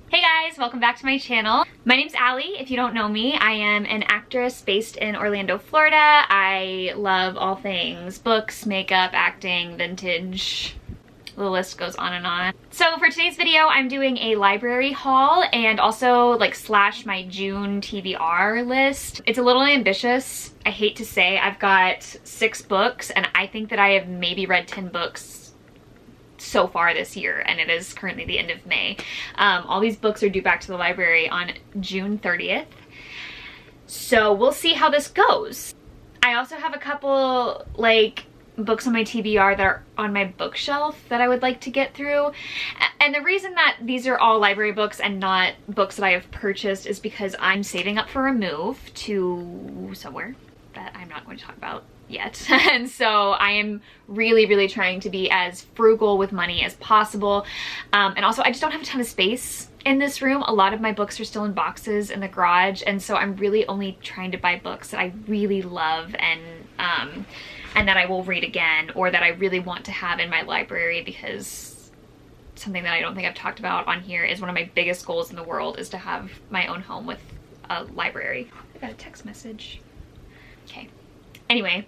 Hey guys, welcome back to my channel. My name's Allie. If you don't know me, I am an actress based in Orlando, Florida. I love all things books, makeup, acting, vintage. The list goes on and on. So for today's video, I'm doing a library haul and also like slash my June TBR list. It's a little ambitious. I hate to say I've got 6 books and I think that I have maybe read 10 books so far this year, and it is currently the end of May. All these books are due back to the library on June 30th. So we'll see how this goes. I also have a couple like books on my TBR that are on my bookshelf that I would like to get through. And the reason that these are all library books and not books that I have purchased is because I'm saving up for a move to somewhere that I'm not going to talk about yet. And so I am really trying to be as frugal with money as possible. And also I just don't have a ton of space in this room. A lot of my books are still in boxes in the garage, and so I'm really only trying to buy books that I really love and that I will read again, or that I really want to have in my library, because something that I don't think I've talked about on here is one of my biggest goals in the world is to have my own home with a library. I got a text message. Okay. Anyway,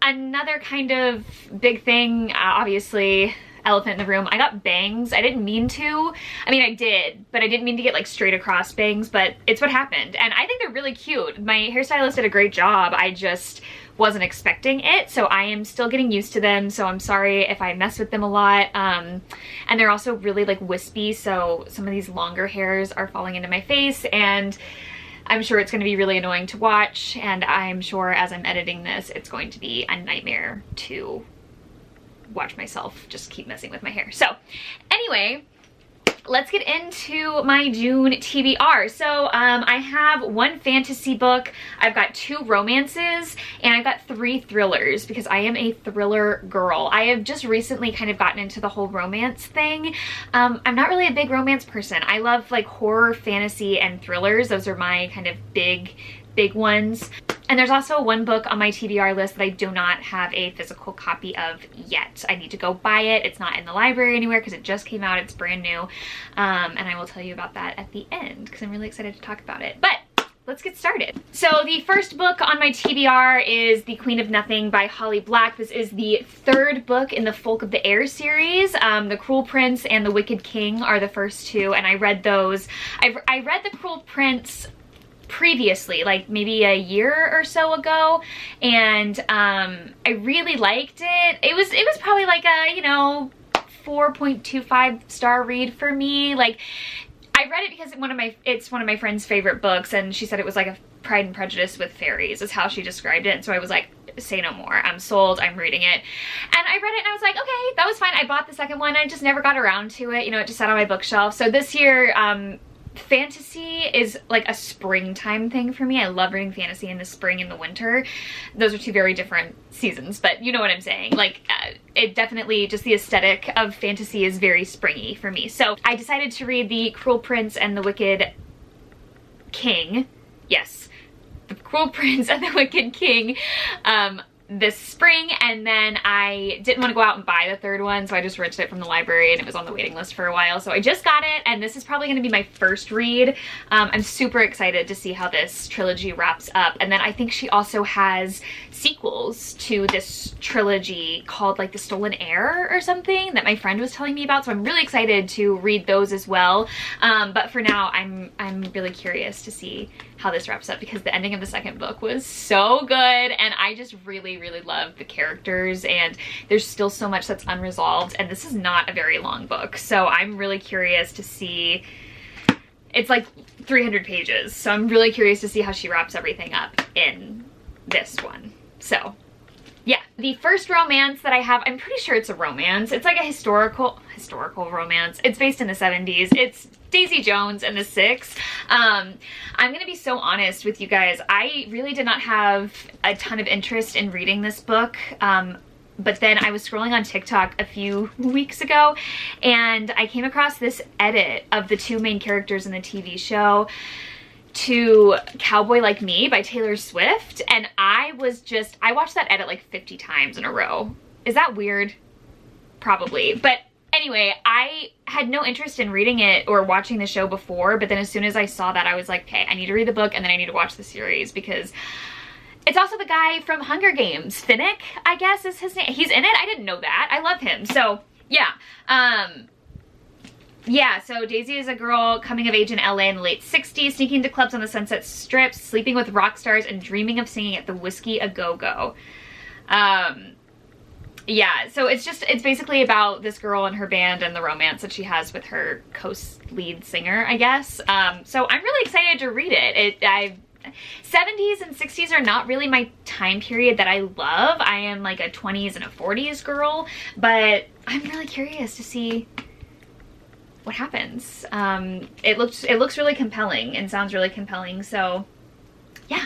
another kind of big thing, obviously, elephant in the room. I got bangs. I didn't mean to. I mean, I did, but I didn't mean to get like straight across bangs, but it's what happened. And I think they're really cute. My hairstylist did a great job. I just wasn't expecting it, so I am still getting used to them, so I'm sorry if I mess with them a lot. And they're also really like wispy, so some of these longer hairs are falling into my face, and I'm sure it's going to be really annoying to watch, and I'm sure as I'm editing this, it's going to be a nightmare to watch myself just keep messing with my hair. So anyway, let's get into my June TBR. So I have 1 fantasy book, I've got 2 romances, and I've got 3 thrillers because I am a thriller girl. I have just recently kind of gotten into the whole romance thing. I'm not really a big romance person. I love like horror, fantasy, and thrillers. Those are my kind of big ones. And there's also 1 book on my TBR list that I do not have a physical copy of yet. I need to go buy it. It's not in the library anywhere because it just came out. It's brand new. And I will tell you about that at the end because I'm really excited to talk about it. But let's get started. So the first book on my TBR is The Queen of Nothing by Holly Black. This is the 3rd book in the Folk of the Air series. The Cruel Prince and The Wicked King are the first 2, and I read those. I read The Cruel Prince previously, like maybe a year or so ago, and I really liked it. It was probably like a, you know, 4.25 star read for me. Like, I read it because it's one of my friend's favorite books, and she said it was like a Pride and Prejudice with fairies is how she described it, and so I was like, say no more. I'm sold. I'm reading it. And I read it and I was like, okay, that was fine. I bought the second one. I just never got around to it. You know, it just sat on my bookshelf. So this year, fantasy is like a springtime thing for me. I love reading fantasy in the spring and the winter. Those are 2 very different seasons, but you know what I'm saying. Like, it definitely, just the aesthetic of fantasy is very springy for me. So I decided to read The Cruel Prince and the Wicked King. Yes, The Cruel Prince and the Wicked King this spring, and then I didn't want to go out and buy the 3rd one, so I just rented it from the library, and it was on the waiting list for a while, so I just got it, and this is probably going to be my first read. I'm super excited to see how this trilogy wraps up. And then I think she also has sequels to this trilogy called like The Stolen Heir or something that my friend was telling me about, so I'm really excited to read those as well. But for now, I'm really curious to see how this wraps up, because the ending of the 2nd book was so good, and I just really love the characters, and there's still so much that's unresolved, and this is not a very long book, so I'm really curious to see. It's like 300 pages, so I'm really curious to see how she wraps everything up in this one. So yeah, the first romance that I have, I'm pretty sure it's a romance. It's like a historical romance. It's based in the 70s. It's Daisy Jones and the Six. I'm gonna be so honest with you guys. I really did not have a ton of interest in reading this book. But then I was scrolling on TikTok a few weeks ago, and I came across this edit of the 2 main characters in the TV show to Cowboy Like Me by Taylor Swift, and I watched that edit like 50 times in a row. Is that weird? Probably, but Anyway, I had no interest in reading it or watching the show before, but then as soon as I saw that, I was like, okay, I need to read the book and then I need to watch the series, because it's also the guy from Hunger Games. Finnick, I guess is his name. He's in it. I didn't know that. I love him. So yeah. Yeah, so Daisy is a girl coming of age in LA in the late 60s, sneaking to clubs on the Sunset Strip, sleeping with rock stars, and dreaming of singing at the Whiskey A Go Go. Yeah, so it's basically about this girl and her band and the romance that she has with her co-lead singer, I guess. So I'm really excited to read it. 70s and 60s are not really my time period that I love. I am like a 20s and a 40s girl, but I'm really curious to see what happens. It looks really compelling and sounds really compelling, so yeah.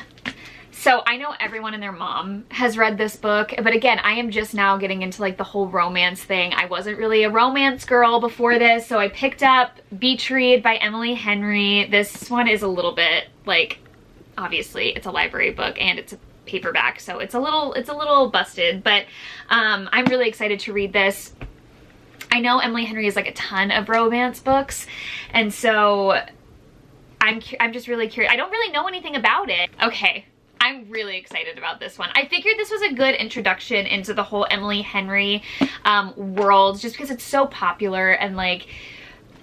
So I know everyone and their mom has read this book, but again, I am just now getting into like the whole romance thing. I wasn't really a romance girl before this, so I picked up Beach Read by Emily Henry. This one is a little bit like, obviously it's a library book and it's a paperback, so it's a little busted, but I'm really excited to read this. I know Emily Henry has like a ton of romance books, and so I'm just really curious. I don't really know anything about it. Okay. I'm really excited about this one. I figured this was a good introduction into the whole Emily Henry world, just because it's so popular, and like,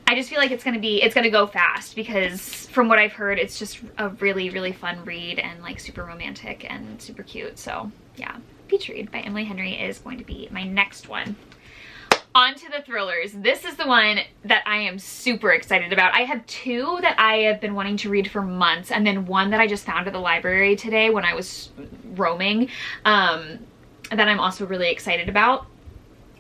I just feel like it's gonna go fast, because from what I've heard, it's just a really, really fun read and like super romantic and super cute. So yeah, Beach Read by Emily Henry is going to be my next one. On to the thrillers. This is the one that I am super excited about. I have two that I have been wanting to read for months, and then one that I just found at the library today when I was roaming, that I'm also really excited about.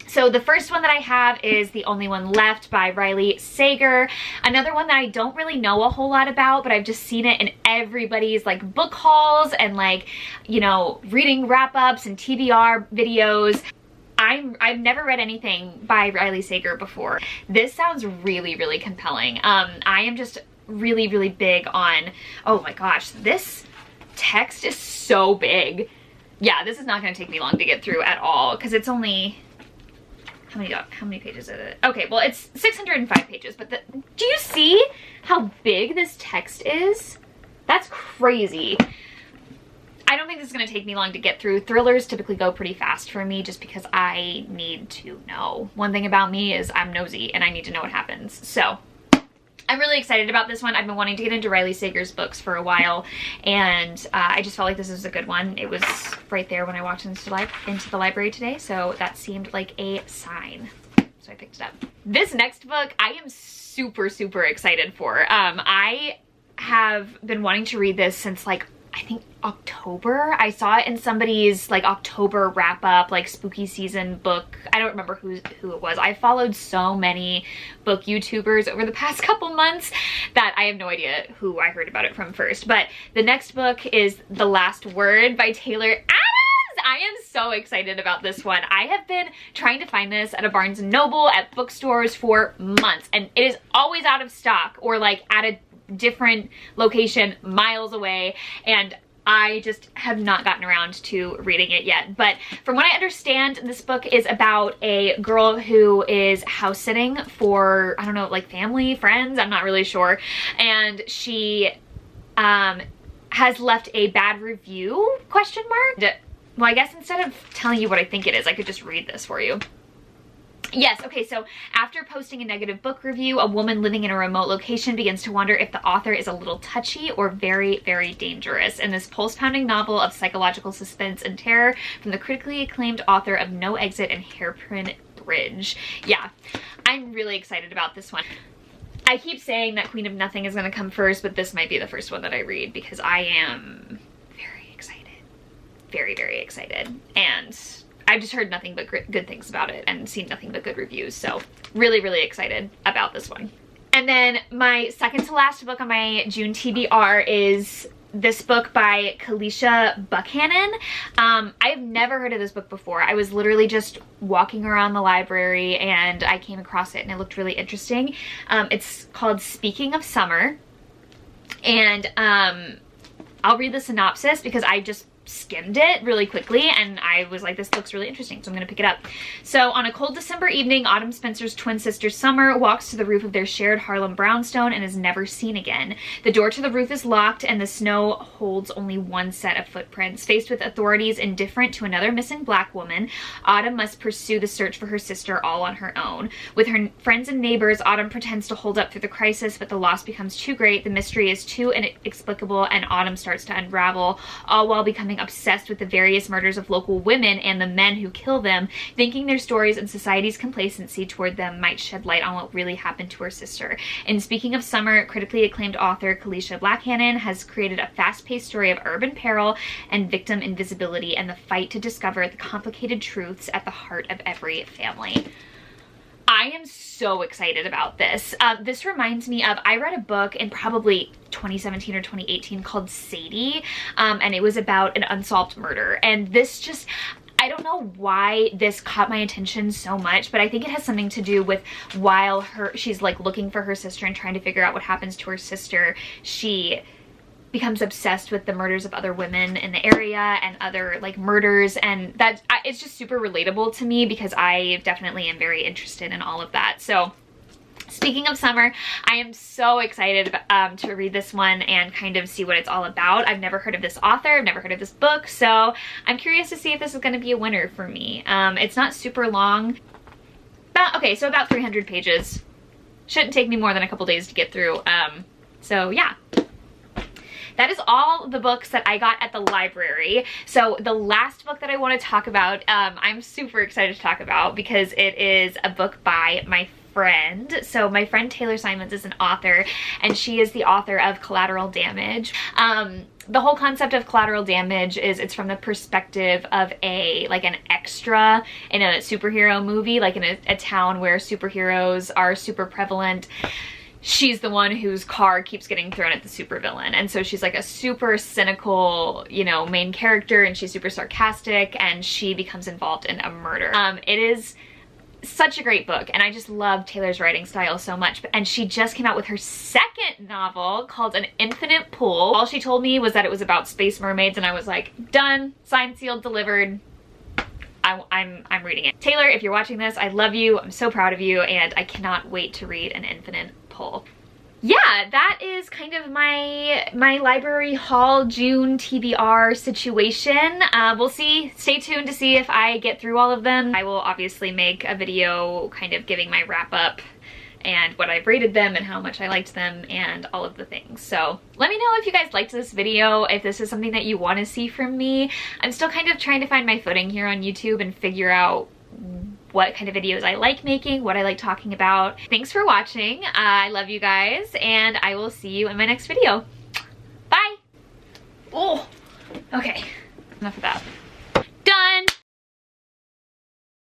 So the first one that I have is The Only One Left by Riley Sager. Another one that I don't really know a whole lot about, but I've just seen it in everybody's like book hauls and like, you know, reading wrap-ups and TBR videos. I've never read anything by Riley Sager before. This sounds really, really compelling. I am just really, really big on, oh my gosh, this text is so big. Yeah, this is not gonna take me long to get through at all, because it's only, how many pages is it? Okay, well, it's 605 pages, but do you see how big this text is? That's crazy. I don't think this is going to take me long to get through. Thrillers typically go pretty fast for me just because I need to know. One thing about me is I'm nosy and I need to know what happens. So I'm really excited about this one. I've been wanting to get into Riley Sager's books for a while, and I just felt like this was a good one. It was right there when I walked into the library today, so that seemed like a sign. So I picked it up. This next book I am super, super excited for. I have been wanting to read this since like, I think October. I saw it in somebody's like October wrap up, like spooky season book. I don't remember who it was. I followed so many book YouTubers over the past couple months that I have no idea who I heard about it from first. But the next book is The Last Word by Taylor Adams. I am so excited about this one. I have been trying to find this at a Barnes & Noble, at bookstores for months, and it is always out of stock or like at a different location miles away, and I just have not gotten around to reading it yet. But from what I understand, this book is about a girl who is house sitting for, I don't know, like family, friends, I'm not really sure, and she has left a bad review, question mark? Well, I guess instead of telling you what I think it is, I could just read this for you. Yes, okay, so after posting a negative book review, a woman living in a remote location begins to wonder if the author is a little touchy or very, very dangerous in this pulse-pounding novel of psychological suspense and terror from the critically acclaimed author of No Exit and Hairpin Bridge. Yeah, I'm really excited about this one. I keep saying that Queen of Nothing is going to come first, but this might be the first one that I read because I am very excited. Very, very excited. And I've just heard nothing but good things about it and seen nothing but good reviews. So really, really excited about this one. And then my second to last book on my June TBR is this book by Kalisha Buckhannon. I've never heard of this book before. I was literally just walking around the library and I came across it and it looked really interesting. It's called Speaking of Summer. And I'll read the synopsis because I just skimmed it really quickly and I was like, this looks really interesting, so I'm gonna pick it up. So on a cold December evening, Autumn Spencer's twin sister Summer walks to the roof of their shared Harlem brownstone and is never seen again. The door to the roof is locked and the snow holds only one set of footprints. Faced with authorities indifferent to another missing Black woman, Autumn must pursue the search for her sister all on her own. With her friends and neighbors, Autumn pretends to hold up through the crisis, but the loss becomes too great, the mystery is too inexplicable, and Autumn starts to unravel, all while becoming obsessed with the various murders of local women and the men who kill them, thinking their stories and society's complacency toward them might shed light on what really happened to her sister. And speaking of Summer, critically acclaimed author Kalisha Blackhannon has created a fast-paced story of urban peril and victim invisibility and the fight to discover the complicated truths at the heart of every family. I am so excited about this. This reminds me of, I read a book in probably 2017 or 2018 called Sadie, and it was about an unsolved murder. And this just, I don't know why this caught my attention so much, but I think it has something to do with while she's like looking for her sister and trying to figure out what happens to her sister, she becomes obsessed with the murders of other women in the area and other like murders, and that it's just super relatable to me because I definitely am very interested in all of that. So speaking of Summer, I am so excited to read this one and kind of see what it's all about. I've never heard of this author, I've never heard of this book, so I'm curious to see if this is going to be a winner for me. It's not super long. So about 300 pages. Shouldn't take me more than a couple days to get through. So yeah. That is all the books that I got at the library. So the last book that I want to talk about, I'm super excited to talk about because it is a book by my friend. So my friend Taylor Simons is an author, and she is the author of Collateral Damage. The whole concept of Collateral Damage is it's from the perspective of an extra in a superhero movie, like in a town where superheroes are super prevalent. She's the one whose car keeps getting thrown at the supervillain, and so she's like a super cynical, you know, main character, and she's super sarcastic, and she becomes involved in a murder. It is such a great book, and I just love Taylor's writing style so much. And she just came out with her second novel called An Infinite Pool. All she told me was that it was about space mermaids, and I was like, done, signed, sealed, delivered. I'm reading it. Taylor, if you're watching this, I love you. I'm so proud of you, and I cannot wait to read An Infinite Pool. Yeah, that is kind of my library haul June TBR situation. We'll see. Stay tuned to see if I get through all of them. I will obviously make a video kind of giving my wrap up and what I've rated them and how much I liked them and all of the things. So let me know if you guys liked this video, if this is something that you want to see from me. I'm still kind of trying to find my footing here on YouTube and figure out what kind of videos I like making, what I like talking about. Thanks for watching. I love you guys, and I will see you in my next video. Bye! Oh, okay, enough of that.